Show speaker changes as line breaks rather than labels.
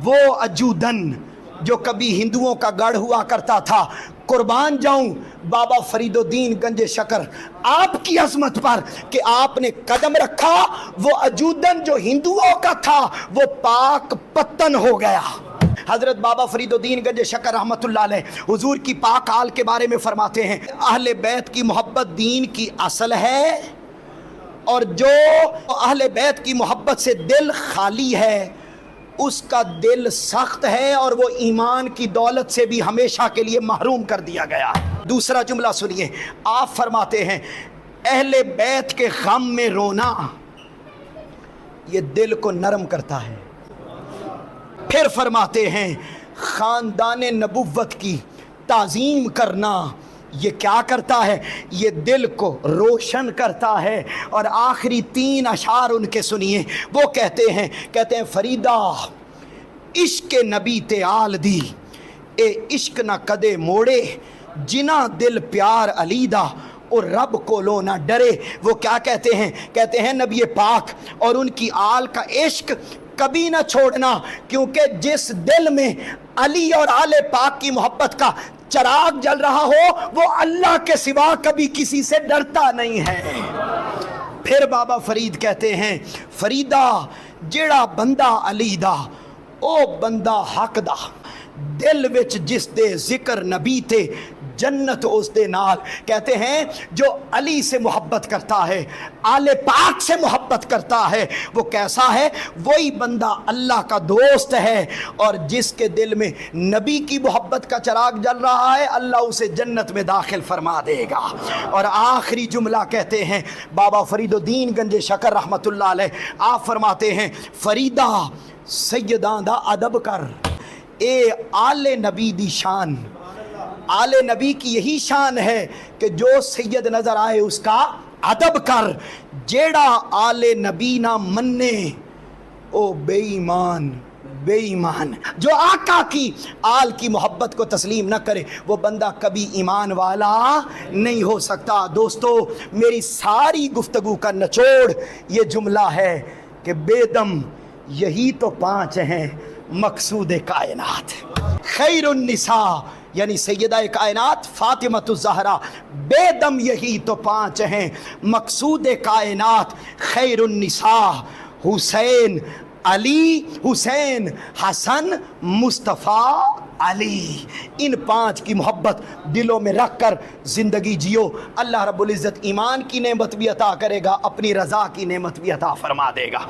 وہ اجودن جو کبھی ہندوؤں کا گڑھ ہوا کرتا تھا، قربان جاؤں بابا فرید الدین گنج شکر آپ کی عظمت پر کہ آپ نے قدم رکھا، وہ اجودن جو ہندوؤں کا تھا وہ پاک پتن ہو گیا۔ حضرت بابا فرید الدین گنج شکر رحمت اللہ علیہ حضور کی پاک آل کے بارے میں فرماتے ہیں، اہل بیت کی محبت دین کی اصل ہے، اور جو اہل بیت کی محبت سے دل خالی ہے اس کا دل سخت ہے، اور وہ ایمان کی دولت سے بھی ہمیشہ کے لیے محروم کر دیا گیا۔ دوسرا جملہ سنیے، آپ فرماتے ہیں اہل بیت کے غم میں رونا یہ دل کو نرم کرتا ہے۔ پھر فرماتے ہیں خاندان نبوت کی تعظیم کرنا یہ کیا کرتا ہے؟ یہ دل کو روشن کرتا ہے۔ اور آخری 3 اشعار ان کے سنیے، وہ کہتے ہیں فریدہ عشق نبی تے آل دی اے عشق نہ کدے موڑے، جنا دل پیار علی دا اور رب کو لو نہ ڈرے۔ وہ کیا کہتے ہیں نبی پاک اور ان کی آل کا عشق کبھی نہ چھوڑنا، کیونکہ جس دل میں علی اور آل پاک کی محبت کا چراغ جل رہا ہو وہ اللہ کے سوا کبھی کسی سے ڈرتا نہیں ہے۔ پھر بابا فرید کہتے ہیں فریدہ جیڑا بندہ علی دا او بندہ حق دا، دل وچ جس دے ذکر نبی تے جنت اس دے نال۔ کہتے ہیں جو علی سے محبت کرتا ہے، آل پاک سے محبت کرتا ہے، وہ کیسا ہے؟ وہی بندہ اللہ کا دوست ہے، اور جس کے دل میں نبی کی محبت کا چراغ جل رہا ہے اللہ اسے جنت میں داخل فرما دے گا۔ اور آخری جملہ کہتے ہیں بابا فرید الدین گنج شکر رحمت اللہ علیہ، آپ فرماتے ہیں فریدہ سیداں دا ادب کر، اے آل نبی دی شان۔ آل نبی کی یہی شان ہے کہ جو سید نظر آئے اس کا ادب کر، جیڑا آل نبی نہ منے او بے ایمان، بے ایمان۔ جو آقا کی آل کی محبت کو تسلیم نہ کرے وہ بندہ کبھی ایمان والا نہیں ہو سکتا۔ دوستو میری ساری گفتگو کا نچوڑ یہ جملہ ہے کہ بے دم یہی تو 5 ہیں مقصود کائنات۔ خیر النساء یعنی سیدہ کائنات فاطمہ الزہرا، بے دم یہی تو 5 ہیں مقصود کائنات۔ خیر النساء حسین، علی، حسین، حسن، مصطفیٰ، علی۔ ان 5 کی محبت دلوں میں رکھ کر زندگی جیو، اللہ رب العزت ایمان کی نعمت بھی عطا کرے گا، اپنی رضا کی نعمت بھی عطا فرما دے گا۔